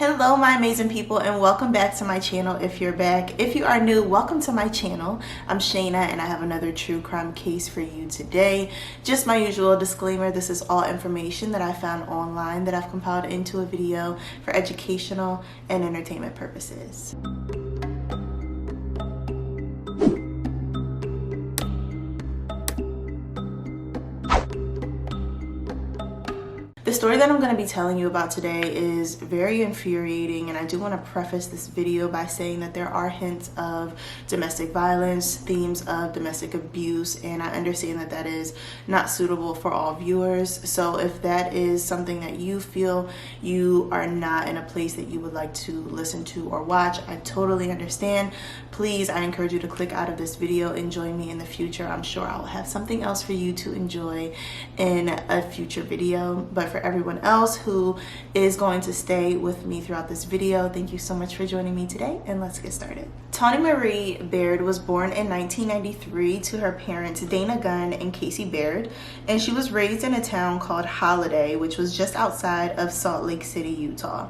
Hello my amazing people, and welcome back to my channel. If you're back, if you are new, welcome to my channel. I'm Shayna and I have another true crime case for you today. Just my usual disclaimer, this is all information that I found online that I've compiled into a video for educational and entertainment purposes. The story that I'm going to be telling you about today is very infuriating, and I do want to preface this video by saying that there are hints of domestic violence, themes of domestic abuse, and I understand that that is not suitable for all viewers. So if that is something that you feel you are not in a place that you would like to listen to or watch, I totally understand. Please, I encourage you to click out of this video and join me in the future. I'm sure I'll have something else for you to enjoy in a future video. But for everyone else who is going to stay with me throughout this video, thank you so much for joining me today, and let's get started. Tawnee Baird was born in 1993 to her parents Dana Gunn and Casey Baird, and she was raised in a town called Holiday, which was just outside of Salt Lake City, Utah.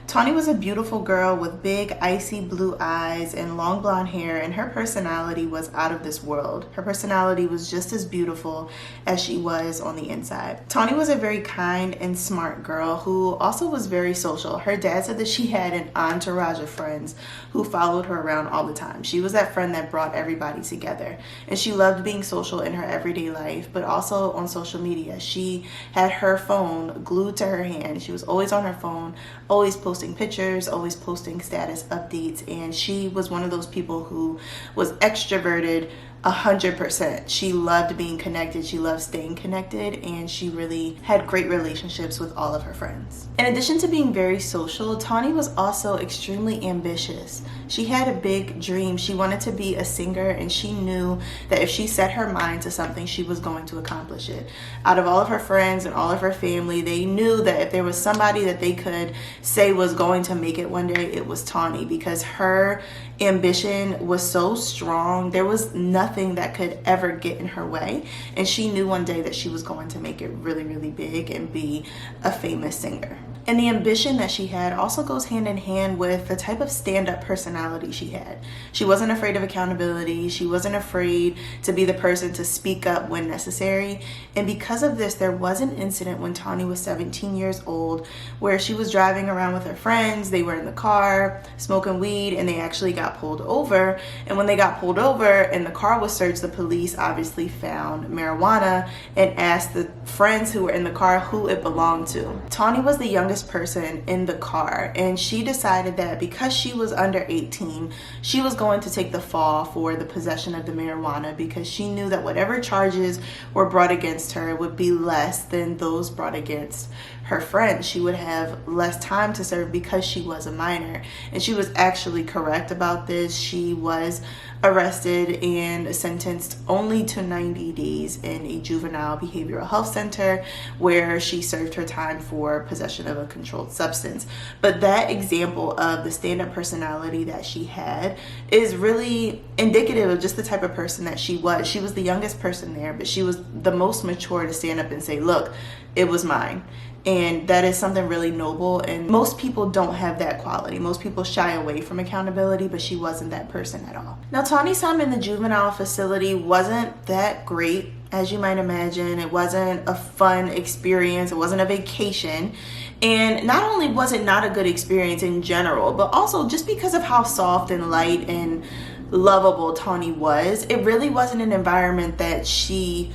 Tawnee was a beautiful girl with big icy blue eyes and long blonde hair, and her personality was out of this world. Her personality was just as beautiful as she was on the inside. Tawnee was a very kind and smart girl who also was very social. Her dad said that she had an entourage of friends who followed her around all the time. She was that friend that brought everybody together, and she loved being social in her everyday life, but also on social media. She had her phone glued to her hand. She was always on her phone, always posting pictures, always posting status updates, and she was one of those people who was extroverted 100%. She loved being connected, she loved staying connected, and she really had great relationships with all of her friends. In addition to being very social, Tawnee was also extremely ambitious. She had a big dream. She wanted to be a singer, and she knew that if she set her mind to something, she was going to accomplish it. Out of all of her friends and all of her family, they knew that if there was somebody that they could say was going to make it one day, it was Tawnee, because her ambition was so strong. There was nothing that could ever get in her way, and she knew one day that she was going to make it really, really big and be a famous singer. And the ambition that she had also goes hand in hand with the type of stand-up personality she had. She wasn't afraid of accountability. She wasn't afraid to be the person to speak up when necessary. And because of this, there was an incident when Tawnee was 17 years old where she was driving around with her friends. They were in the car smoking weed, and they actually got pulled over. And when they got pulled over and the car was searched, the police obviously found marijuana and asked the friends who were in the car who it belonged to. Tawnee was the youngest person in the car, and she decided that because she was under 18, she was going to take the fall for the possession of the marijuana, because she knew that whatever charges were brought against her would be less than those brought against her friends. She would have less time to serve because she was a minor, and she was actually correct about this. She was arrested and sentenced only to 90 days in a juvenile behavioral health center where she served her time for possession of a controlled substance. But that example of the stand-up personality that she had is really indicative of just the type of person that she was. She was the youngest person there, but she was the most mature to stand up and say, look, it was mine. And that is something really noble, and most people don't have that quality. Most people shy away from accountability, but she wasn't that person at all. Now, Tawnee's time in the juvenile facility wasn't that great, as you might imagine. It wasn't a fun experience. It wasn't a vacation. And not only was it not a good experience in general, but also just because of how soft and light and lovable Tawnee was, it really wasn't an environment that she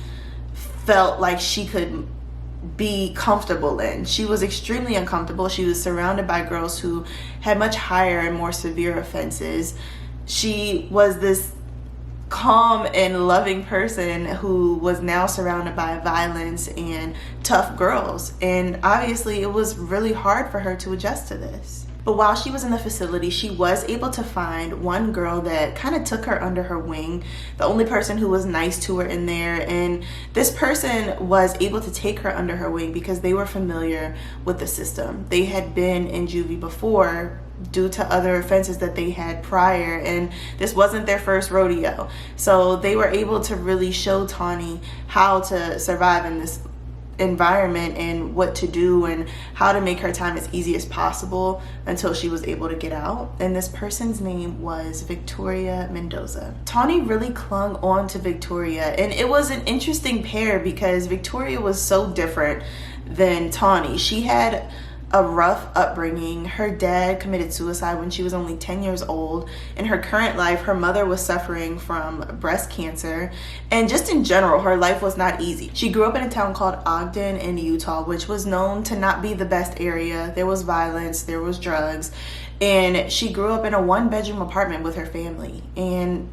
felt like she could be comfortable in. She was extremely uncomfortable. She was surrounded by girls who had much higher and more severe offenses. She was this calm and loving person who was now surrounded by violence and tough girls. And obviously it was really hard for her to adjust to this. But while she was in the facility, she was able to find one girl that kind of took her under her wing, the only person who was nice to her in there. And this person was able to take her under her wing because they were familiar with the system. They had been in juvie before due to other offenses that they had prior, and this wasn't their first rodeo. So they were able to really show Tawnee how to survive in this environment and what to do and how to make her time as easy as possible until she was able to get out. And this person's name was Victoria Mendoza. Tawnee really clung on to Victoria, and it was an interesting pair because Victoria was so different than Tawnee. She had a rough upbringing. Her dad committed suicide when she was only 10 years old. In her current life, her mother was suffering from breast cancer, and just in general, her life was not easy. She grew up in a town called Ogden in Utah, which was known to not be the best area. There was violence, there was drugs, and she grew up in a one-bedroom apartment with her family. And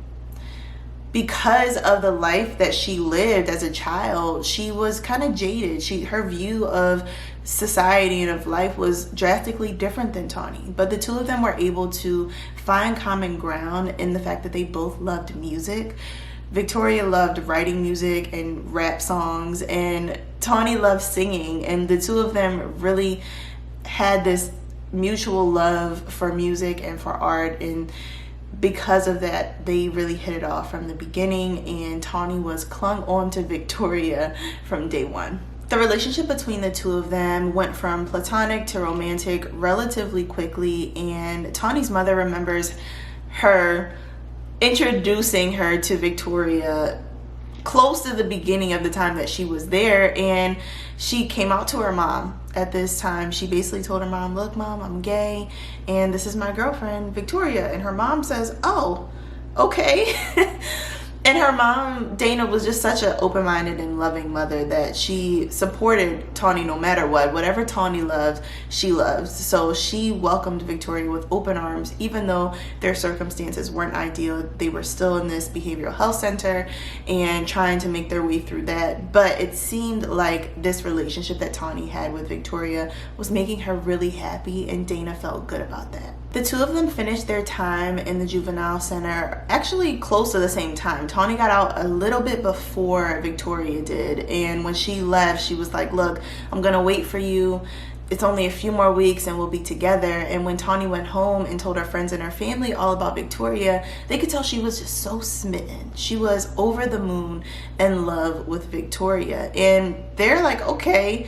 because of the life that she lived as a child, she was kind of jaded. Her view of society and of life was drastically different than Tawnee. But the two of them were able to find common ground in the fact that they both loved music. Victoria loved writing music and rap songs, and Tawnee loved singing. And the two of them really had this mutual love for music and for art, and because of that, they really hit it off from the beginning, and Tawnee was clung on to Victoria from day one. The relationship between the two of them went from platonic to romantic relatively quickly, and Tawnee's mother remembers her introducing her to Victoria close to the beginning of the time that she was there, and she came out to her mom at this time. She basically told her mom, "Look, Mom, I'm gay, and this is my girlfriend, Victoria." And her mom says, "Oh, okay." And her mom, Dana, was just such an open-minded and loving mother that she supported Tawnee no matter what. Whatever Tawnee loved, she loved. So she welcomed Victoria with open arms, even though their circumstances weren't ideal. They were still in this behavioral health center and trying to make their way through that. But it seemed like this relationship that Tawnee had with Victoria was making her really happy, and Dana felt good about that. The two of them finished their time in the juvenile center actually close to the same time. Tawnee got out a little bit before Victoria did, and when she left, she was like, "Look, I'm gonna wait for you. It's only a few more weeks and we'll be together." And when Tawnee went home and told her friends and her family all about Victoria, they could tell she was just so smitten. She was over the moon in love with Victoria. And they're like, okay,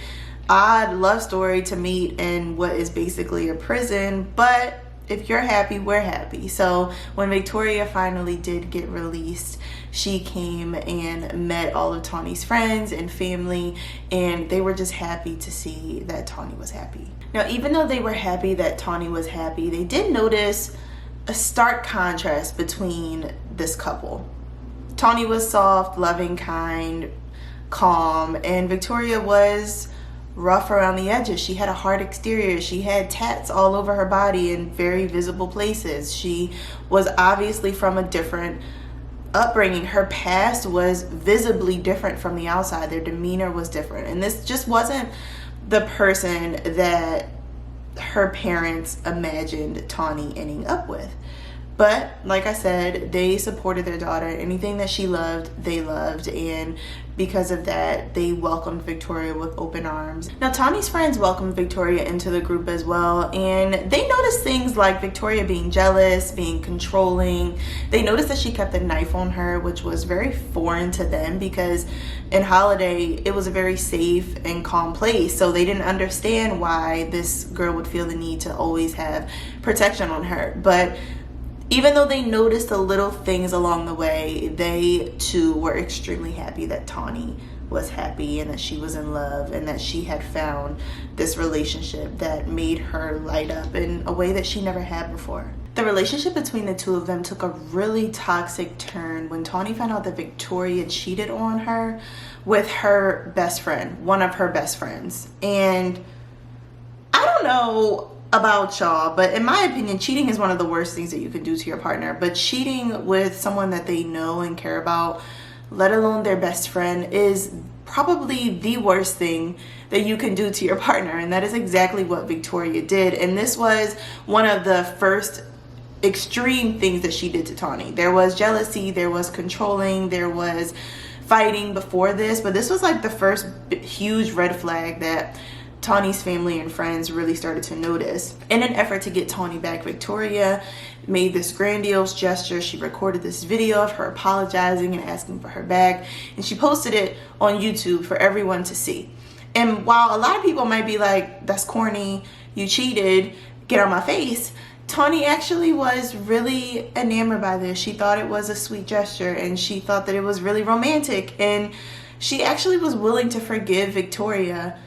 odd love story to meet in what is basically a prison, but if you're happy, we're happy. So when Victoria finally did get released, she came and met all of Tawnee's friends and family, and they were just happy to see that Tawnee was happy. Now, even though they were happy that Tawnee was happy, they did notice a stark contrast between this couple. Tawnee was soft, loving, kind, calm, and Victoria was rough around the edges. She had a hard exterior. She had tats all over her body in very visible places. She was obviously from a different upbringing. Her past was visibly different from the outside. Their demeanor was different. And this just wasn't the person that her parents imagined Tawnee ending up with. But like I said, they supported their daughter. Anything that she loved, they loved. And because of that, they welcomed Victoria with open arms. Now, Tawnee's friends welcomed Victoria into the group as well. And they noticed things like Victoria being jealous, being controlling. They noticed that she kept a knife on her, which was very foreign to them because in Holiday, it was a very safe and calm place. So they didn't understand why this girl would feel the need to always have protection on her. But even though they noticed the little things along the way, they too were extremely happy that Tawnee was happy and that she was in love and that she had found this relationship that made her light up in a way that she never had before. The relationship between the two of them took a really toxic turn when Tawnee found out that Victoria cheated on her with her best friend, one of her best friends. And I don't know about y'all, but in my opinion, cheating is one of the worst things that you can do to your partner. But cheating with someone that they know and care about, let alone their best friend, is probably the worst thing that you can do to your partner. And that is exactly what Victoria did. And this was one of the first extreme things that she did to Tawnee. There was jealousy, there was controlling, there was fighting before this, but this was like the first huge red flag that Tawnee's family and friends really started to notice. In an effort to get Tawnee back, Victoria made this grandiose gesture. She recorded this video of her apologizing and asking for her back, and she posted it on YouTube for everyone to see. And while a lot of people might be like, that's corny, you cheated, get on my face, Tawnee actually was really enamored by this. She thought it was a sweet gesture, and she thought that it was really romantic, and she actually was willing to forgive Victoria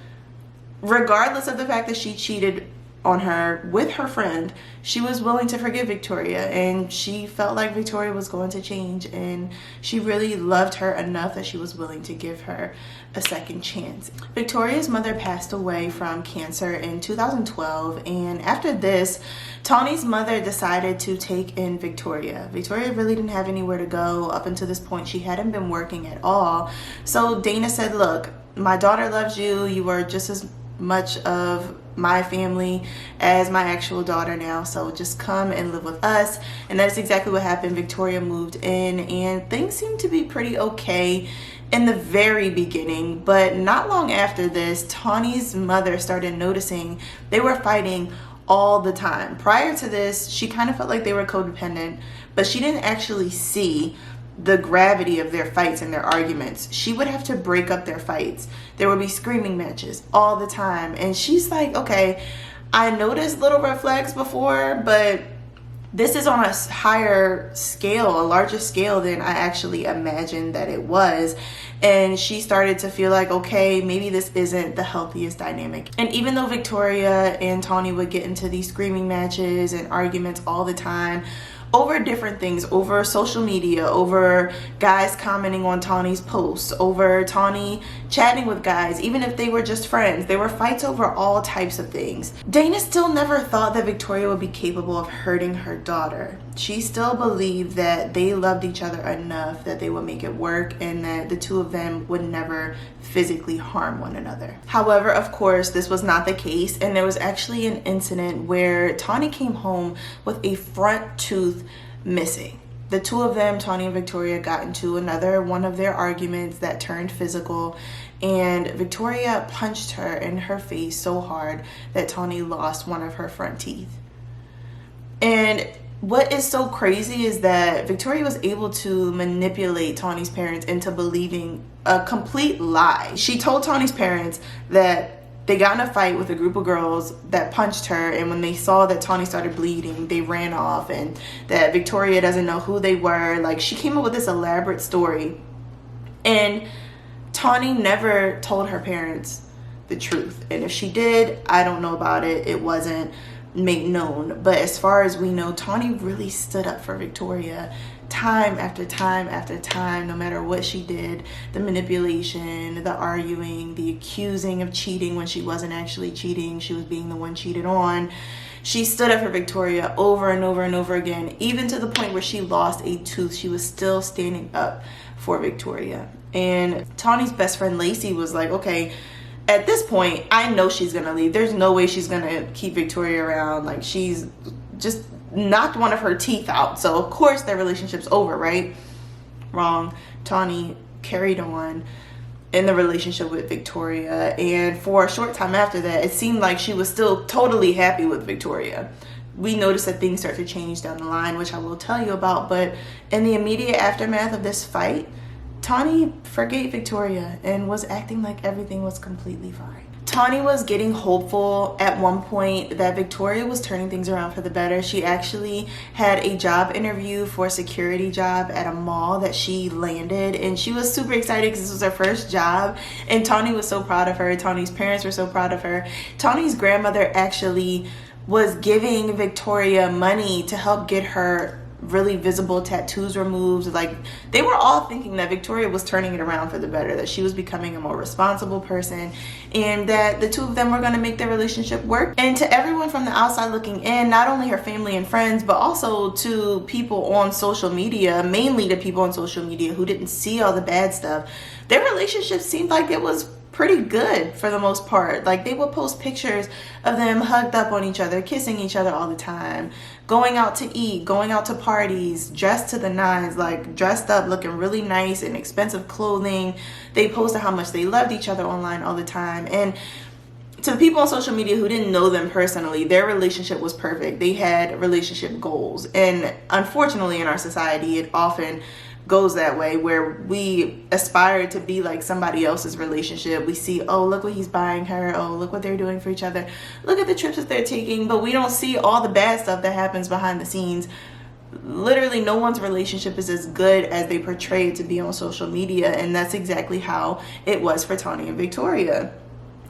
regardless of the fact that she cheated on her with her friend. She was willing to forgive Victoria, and she felt like Victoria was going to change, and she really loved her enough that she was willing to give her a second chance. Victoria's mother passed away from cancer in 2012, and after this, Tawnee's mother decided to take in Victoria. Victoria really didn't have anywhere to go. Up until this point, she hadn't been working at all. So Dana said, look, my daughter loves you. You are just as much of my family as my actual daughter now, so just come and live with us. And that's exactly what happened. Victoria moved in, and things seemed to be pretty okay in the very beginning, but not long after this, Tawnee's mother started noticing they were fighting all the time. Prior to this, she kind of felt like they were codependent, but she didn't actually see the gravity of their fights and their arguments. She would have to break up their fights. There would be screaming matches all the time. And she's like, okay, I noticed little red flags before, but this is on a higher scale, a larger scale than I actually imagined that it was. And she started to feel like, okay, maybe this isn't the healthiest dynamic. And even though Victoria and Tawnee would get into these screaming matches and arguments all the time, over different things, over social media, over guys commenting on Tawnee's posts, over Tawnee chatting with guys, even if they were just friends. There were fights over all types of things. Dana still never thought that Victoria would be capable of hurting her daughter. She still believed that they loved each other enough that they would make it work, and that the two of them would never physically harm one another. However, of course, this was not the case, and there was actually an incident where Tawnee came home with a front tooth missing. The two of them, Tawnee and Victoria, got into another one of their arguments that turned physical, and Victoria punched her in her face so hard that Tawnee lost one of her front teeth. And what is so crazy is that Victoria was able to manipulate Tawnee's parents into believing a complete lie. She told Tawnee's parents that they got in a fight with a group of girls that punched her, and when they saw that Tawnee started bleeding, they ran off, and that Victoria doesn't know who they were. Like, she came up with this elaborate story, and Tawnee never told her parents the truth. And if she did, I don't know about it. It wasn't made known. But as far as we know, Tawnee really stood up for Victoria time after time after time, no matter what she did. The manipulation, the arguing, the accusing of cheating when she wasn't actually cheating. She was being the one cheated on. She stood up for Victoria over and over and over again, even to the point where she lost a tooth. She was still standing up for Victoria. And Tawnee's best friend Lacey was like, okay, at this point, I know she's gonna leave. There's no way she's gonna keep Victoria around. Like, she's just knocked one of her teeth out. So of course their relationship's over, right? Wrong. Tawnee carried on in the relationship with Victoria, and for a short time after that, it seemed like she was still totally happy with Victoria. We noticed that things start to change down the line, which I will tell you about, but in the immediate aftermath of this fight, Tawnee forgave Victoria and was acting like everything was completely fine. Tawnee was getting hopeful at one point that Victoria was turning things around for the better. She actually had a job interview for a security job at a mall that she landed, and she was super excited because this was her first job, and Tawnee was so proud of her. Tawnee's parents were so proud of her. Tawnee's grandmother actually was giving Victoria money to help get her really visible tattoos removed. Like, they were all thinking that Victoria was turning it around for the better, that she was becoming a more responsible person, and that the two of them were going to make their relationship work. And to everyone from the outside looking in, not only her family and friends, but also to people on social media, mainly to people on social media who didn't see all the bad stuff, their relationship seemed like it was pretty good for the most part. Like, they would post pictures of them hugged up on each other, kissing each other all the time, going out to eat, going out to parties, dressed to the nines, like dressed up, looking really nice in expensive clothing. They posted how much they loved each other online all the time. And to the people on social media who didn't know them personally, their relationship was perfect. They had relationship goals. And unfortunately, in our society, it often goes that way, where we aspire to be like somebody else's relationship. We see, oh, look what he's buying her. Oh, look what they're doing for each other. Look at the trips that they're taking. But we don't see all the bad stuff that happens behind the scenes. Literally, no one's relationship is as good as they portray it to be on social media. And that's exactly how it was for Tawnee and Victoria.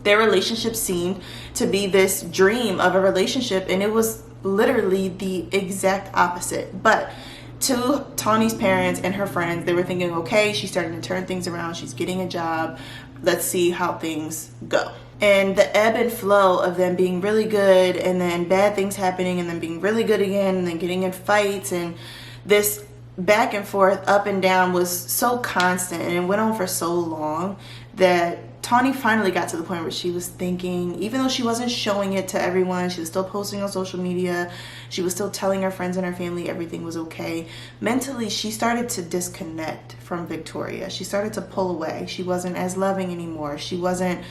Their relationship seemed to be this dream of a relationship, and it was literally the exact opposite. But to Tawnee's parents and her friends, they were thinking, okay, she's starting to turn things around. She's getting a job. Let's see how things go. And the ebb and flow of them being really good and then bad things happening and then being really good again and then getting in fights, and this back and forth, up and down, was so constant, and it went on for so long that Tawnee finally got to the point where she was thinking, even though she wasn't showing it to everyone, she was still posting on social media, she was still telling her friends and her family everything was okay. Mentally, she started to disconnect from Victoria. She started to pull away. She wasn't as loving anymore. She wasn't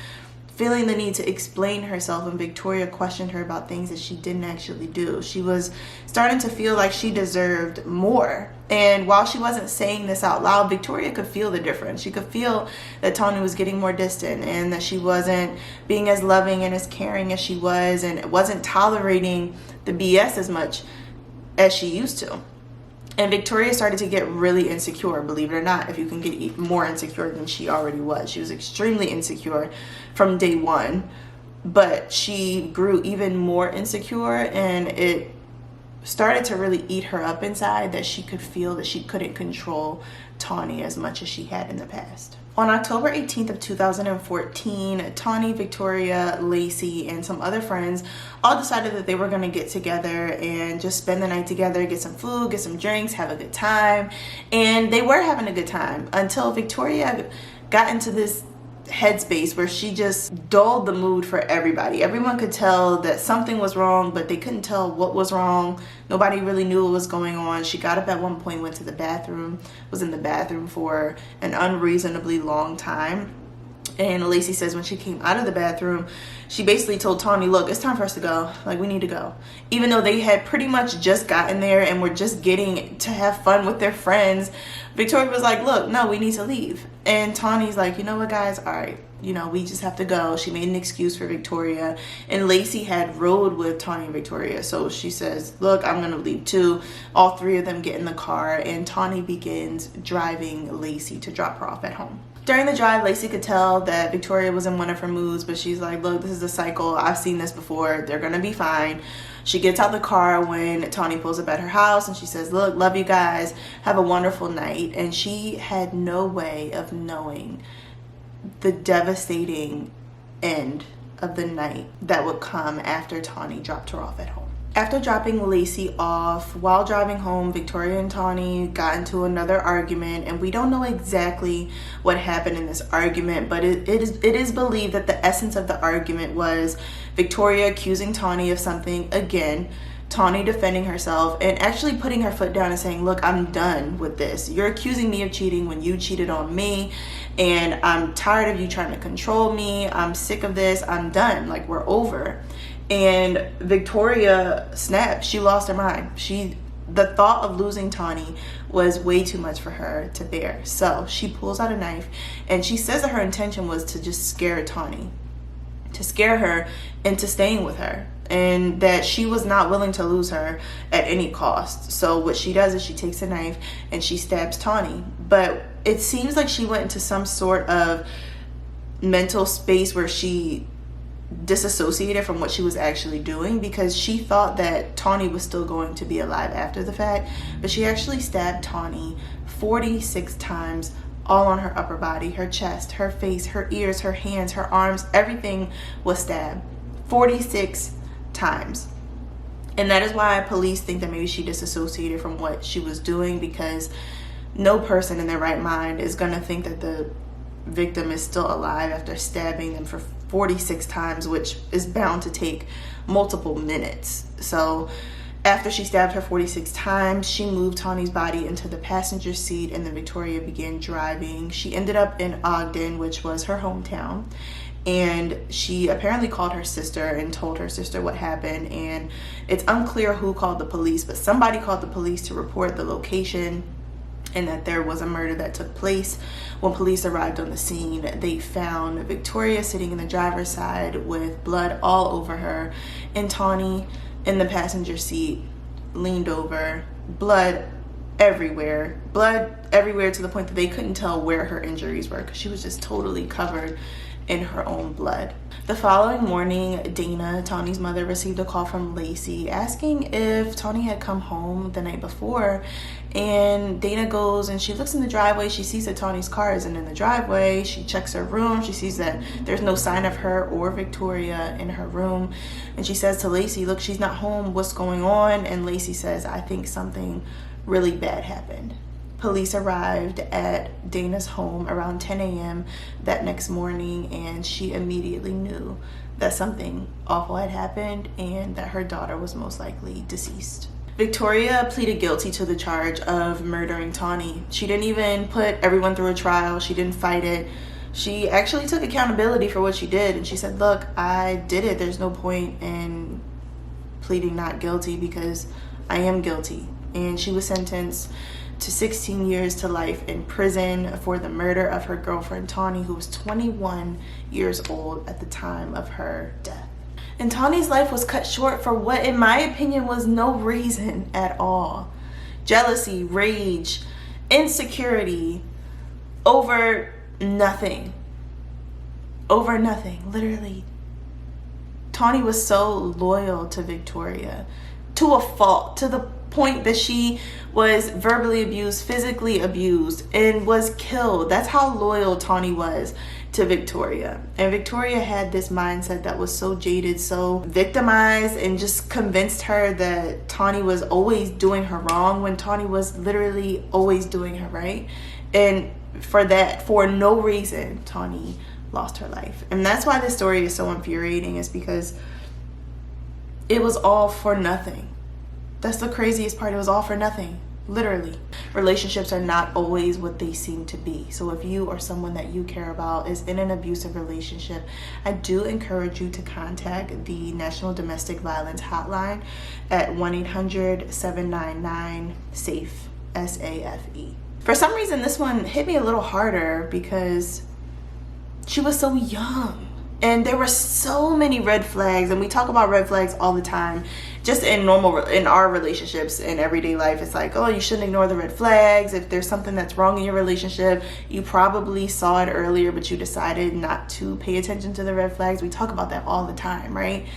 feeling the need to explain herself when Victoria questioned her about things that she didn't actually do. She was starting to feel like she deserved more. And while she wasn't saying this out loud, Victoria could feel the difference. She could feel that Tawnee was getting more distant and that she wasn't being as loving and as caring as she was, and wasn't tolerating the BS as much as she used to. And Victoria started to get really insecure, believe it or not, if you can get more insecure than she already was. She was extremely insecure from day one, but she grew even more insecure, and it started to really eat her up inside, that she could feel that she couldn't control Tawnee as much as she had in the past. On October 18th of 2014, Tawnee, Victoria, Lacey, and some other friends all decided that they were going to get together and just spend the night together, get some food, get some drinks, have a good time. And they were having a good time until Victoria got into this headspace where she just dulled the mood for everybody. Everyone could tell that something was wrong, but they couldn't tell what was wrong. Nobody really knew what was going on. She got up at one point, went to the bathroom, was in the bathroom for an unreasonably long time. And Lacey says when she came out of the bathroom, she basically told Tawnee, look, it's time for us to go. Like, we need to go. Even though they had pretty much just gotten there and were just getting to have fun with their friends, Victoria was like, look, no, we need to leave. And Tawnee's like, you know what, guys? All right, we just have to go. She made an excuse for Victoria. And Lacey had rode with Tawnee and Victoria. So she says, look, I'm going to leave too. All three of them get in the car, and Tawnee begins driving Lacey to drop her off at home. During the drive, Lacey could tell that Victoria was in one of her moods, but she's like, look, this is a cycle. I've seen this before. They're going to be fine. She gets out the car when Tawnee pulls up at her house, and she says, look, love you guys. Have a wonderful night. And she had no way of knowing the devastating end of the night that would come after Tawnee dropped her off at home. After dropping Lacey off, while driving home, Victoria and Tawnee got into another argument, and we don't know exactly what happened in this argument, but it is believed that the essence of the argument was Victoria accusing Tawnee of something again, Tawnee defending herself and actually putting her foot down and saying, look, I'm done with this. You're accusing me of cheating when you cheated on me, and I'm tired of you trying to control me. I'm sick of this. I'm done. Like, we're over. And Victoria snapped. She lost her mind. The thought of losing Tawnee was way too much for her to bear. So she pulls out a knife, and she says that her intention was to just scare Tawnee, to scare her into staying with her, and that she was not willing to lose her at any cost. So what she does is she takes a knife and she stabs Tawnee. But it seems like she went into some sort of mental space where she disassociated from what she was actually doing, because she thought that Tawnee was still going to be alive after the fact. But she actually stabbed Tawnee 46 times, all on her upper body, her chest, her face, her ears, her hands, her arms. Everything was stabbed 46 times. And that is why police think that maybe she disassociated from what she was doing, because no person in their right mind is going to think that the victim is still alive after stabbing them for 46 times, which is bound to take multiple minutes. So after she stabbed her 46 times, she moved Tawnee's body into the passenger seat, and then Victoria began driving. She ended up in Ogden, which was her hometown. and she apparently called her sister and told her sister what happened. And it's unclear who called the police, but somebody called the police to report the location and that there was a murder that took place. When police arrived on the scene, they found Victoria sitting in the driver's side with blood all over her, and Tawnee in the passenger seat, leaned over, blood everywhere to the point that they couldn't tell where her injuries were because she was just totally covered in her own blood. The following morning, Dana, Tawnee's mother, received a call from Lacey asking if Tawnee had come home the night before. And Dana goes and she looks in the driveway. She sees that Tawnee's car isn't in the driveway. She checks her room. She sees that there's no sign of her or Victoria in her room. And she says to Lacey, look, she's not home. What's going on? And Lacey says, I think something really bad happened. Police arrived at Dana's home around 10 a.m. that next morning, and she immediately knew that something awful had happened and that her daughter was most likely deceased. Victoria pleaded guilty to the charge of murdering Tawnee. She didn't even put everyone through a trial. She didn't fight it. She actually took accountability for what she did, and she said, look, I did it. There's no point in pleading not guilty because I am guilty. And she was sentenced to 16 years to life in prison for the murder of her girlfriend Tawnee, who was 21 years old at the time of her death. And Tawnee's life was cut short for what, in my opinion, was no reason at all. Jealousy, rage, insecurity over nothing. Over nothing, literally. Tawnee was so loyal to Victoria, to a fault, to the point that she was verbally abused, physically abused, and was killed. That's how loyal Tawnee was to Victoria. And Victoria had this mindset that was so jaded, so victimized, and just convinced her that Tawnee was always doing her wrong when Tawnee was literally always doing her right. And for that, for no reason, Tawnee lost her life. And that's why this story is so infuriating, is because it was all for nothing. That's the craziest part. It was all for nothing, literally. Relationships are not always what they seem to be. So if you or someone that you care about is in an abusive relationship, I do encourage you to contact the National Domestic Violence Hotline at 1-800-799-SAFE, S-A-F-E. For some reason, this one hit me a little harder because she was so young. And there were so many red flags, and we talk about red flags all the time, just in our relationships in everyday life. It's like, oh, you shouldn't ignore the red flags. If there's something that's wrong in your relationship, you probably saw it earlier, but you decided not to pay attention to the red flags. We talk about that all the time, right?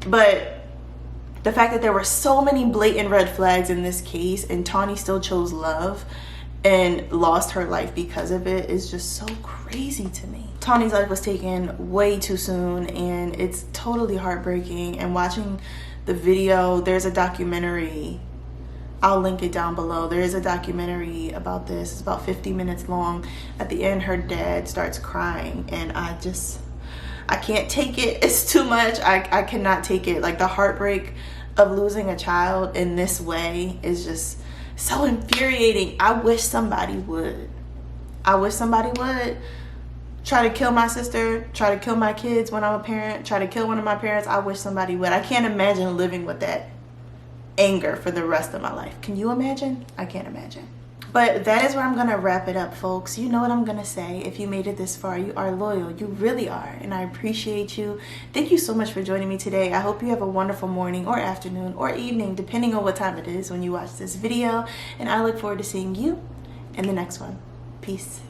But the fact that there were so many blatant red flags in this case, and Tawnee still chose love and lost her life because of it, is just so crazy to me. Tawnee's life was taken way too soon, and it's totally heartbreaking. And watching the video, there's a documentary, I'll link it down below. There is a documentary about this. It's about 50 minutes long. At the end, her dad starts crying, and I can't take it. It's too much. I cannot take it. Like, the heartbreak of losing a child in this way is just so infuriating. I wish somebody would try to kill my sister, try to kill my kids when I'm a parent, try to kill one of my parents. I wish somebody would. I can't imagine living with that anger for the rest of my life. Can you imagine? I can't imagine. But that is where I'm gonna wrap it up, folks. You know what I'm gonna say. If you made it this far, you are loyal. You really are, and I appreciate you. Thank you so much for joining me today. I hope you have a wonderful morning or afternoon or evening, depending on what time it is when you watch this video. And I look forward to seeing you in the next one. Peace.